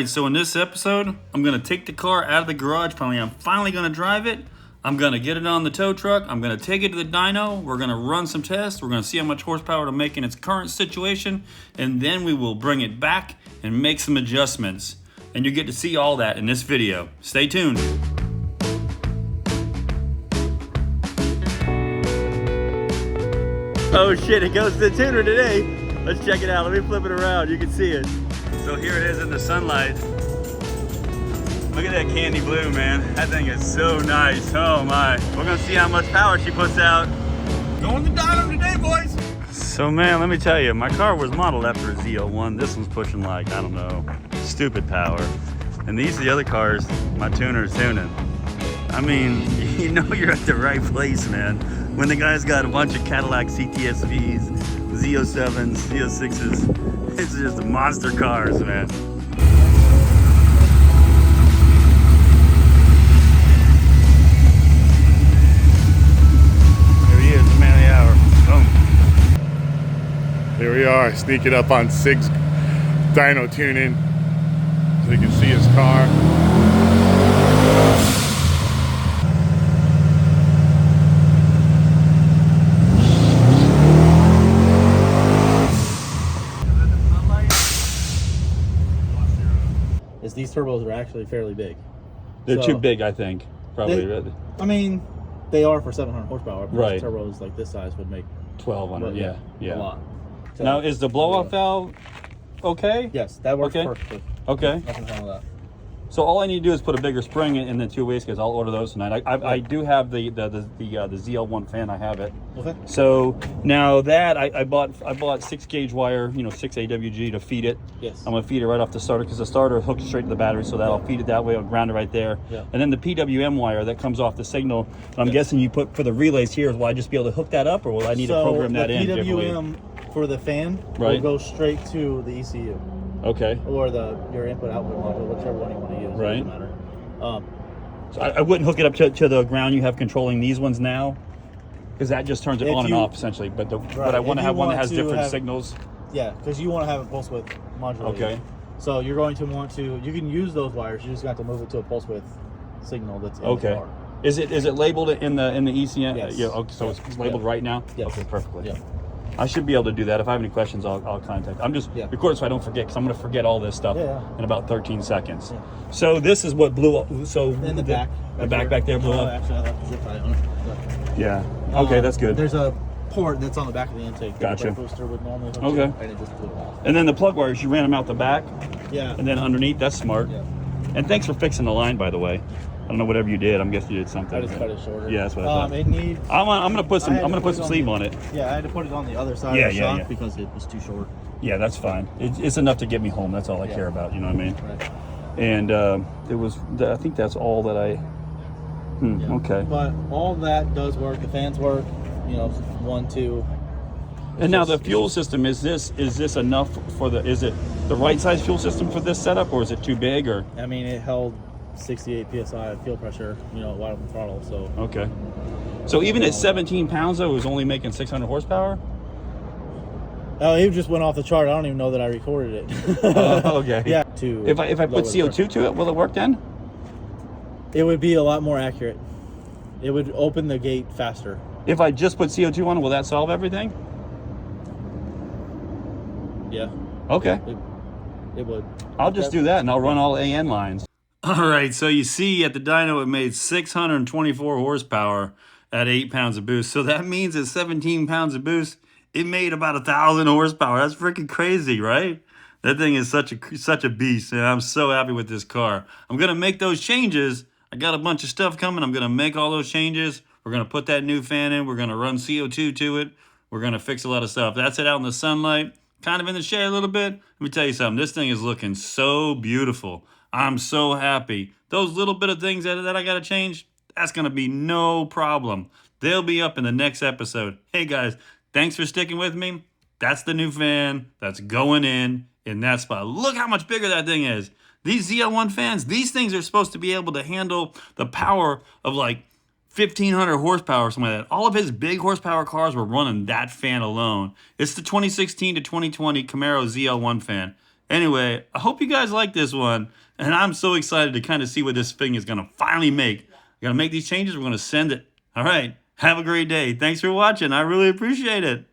right, so in this episode, I'm going to take the car out of the garage. I'm finally going to drive it. I'm going to get it on the tow truck. I'm going to take it to the dyno. We're going to run some tests. We're going to see how much horsepower it'll make in its current situation. And then we will bring it back and make some adjustments. And you get to see all that in this video. Stay tuned. Oh shit, it goes to the tuner today. Let's check it out. Let me flip it around. You can see it. So here it is in the sunlight. Look at that candy blue, man. That thing is so nice. Oh my. We're gonna see how much power she puts out. Going to the dyno today, boys. So man, let me tell you, my car was modeled after a Z01. This one's pushing like, I don't know, stupid power. And these are the other cars my tuner's tuning. I mean, you know you're at the right place, man. When the guy's got a bunch of Cadillac CTSVs, Z07s, Z06s, it's just monster cars, man. There he is, the man of the hour. Boom. Here we are, sneaking up on Sig's dyno tuning so you can see his car. These turbos are actually fairly big. They're too big, I think. Probably. I mean, they are for 700 horsepower. Right. Turbos like this size would make 1200. Yeah. A lot. So, now, is the blow-off valve okay? Yes, that works okay. perfectly. Okay. Nothing wrong with that. So all I need to do is put a bigger spring in the two wastegates. I'll order those tonight. I do have the ZL1 fan. I have it. Okay. So now that I bought 6-gauge wire, 6 AWG to feed it. Yes. I'm gonna feed it right off the starter because the starter hooks straight to the battery, so that'll feed it that way. I'll ground it right there. Yeah. And then the PWM wire that comes off the signal. I'm guessing you put for the relays here. Will I just be able to hook that up, or will I need to program that in? So the PWM for the fan will go straight to the ECU. Okay. Or your input-output module, whichever one you want to use. Right. Doesn't matter. So I wouldn't hook it up to the ground you have controlling these ones now, because that just turns it on and off essentially. But but I want to have one that has different signals. Yeah, because you want to have a pulse width modulator. Okay. So you're going to want to. You can use those wires. You just got to move it to a pulse width signal that's in the car. Is it labeled in the ECM? Yes. Yeah. Okay. So it's labeled right now. Yes. Okay. Perfectly. Yeah. I should be able to do that. If I have any questions, I'll contact. I'm just recording so I don't forget, because I'm going to forget all this stuff in about 13 seconds. Yeah. So this is what blew up. So in the back. The back there blew up. Actually, I left the zip tie on it. But, yeah. Okay, that's good. There's a port that's on the back of the intake. Gotcha. The booster would normally hook okay. and it just blew off. And then the plug wires, you ran them out the back. Yeah. And then underneath. That's smart. Yeah. And thanks for fixing the line, by the way. I don't know whatever you did. I'm guessing you did something. I just cut it shorter. Yeah, that's what I thought. I'm gonna put some sleeve on it. Yeah, I had to put it on the other side of the shock because it was too short. Yeah, that's fine. It's enough to get me home. That's all I care about. You know what I mean? Right. And I think that's all that I. Okay. But all that does work. The fans work. 1, 2. And now the fuel system, is this enough for is it the right size fuel system for this setup, or is it too big? Or I mean, it held 68 psi of fuel pressure, wide open throttle. So okay. So even at 17 pounds, though, it was only making 600 horsepower. Oh, it just went off the chart. I don't even know that I recorded it. Okay. Yeah. If I put CO2 to it, will it work then? It would be a lot more accurate. It would open the gate faster. If I just put CO2 on it, will that solve everything? Yeah. Okay. It would. I'll just do that, and I'll run all AN lines. All right, so you see at the dyno it made 624 horsepower at 8 pounds of boost. So that means at 17 pounds of boost, it made about 1,000 horsepower. That's freaking crazy, right? That thing is such a beast, and I'm so happy with this car. I'm going to make those changes. I got a bunch of stuff coming. I'm going to make all those changes. We're going to put that new fan in. We're going to run CO2 to it. We're going to fix a lot of stuff. That's it out in the sunlight, kind of in the shade a little bit. Let me tell you something. This thing is looking so beautiful. I'm so happy. Those little bit of things that I got to change, that's going to be no problem. They'll be up in the next episode. Hey, guys, thanks for sticking with me. That's the new fan that's going in that spot. Look how much bigger that thing is. These ZL1 fans, these things are supposed to be able to handle the power of like 1,500 horsepower or something like that. All of his big horsepower cars were running that fan alone. It's the 2016 to 2020 Camaro ZL1 fan. Anyway, I hope you guys like this one. And I'm so excited to kind of see what this thing is going to finally make. We're going to make these changes. We're going to send it. All right. Have a great day. Thanks for watching. I really appreciate it.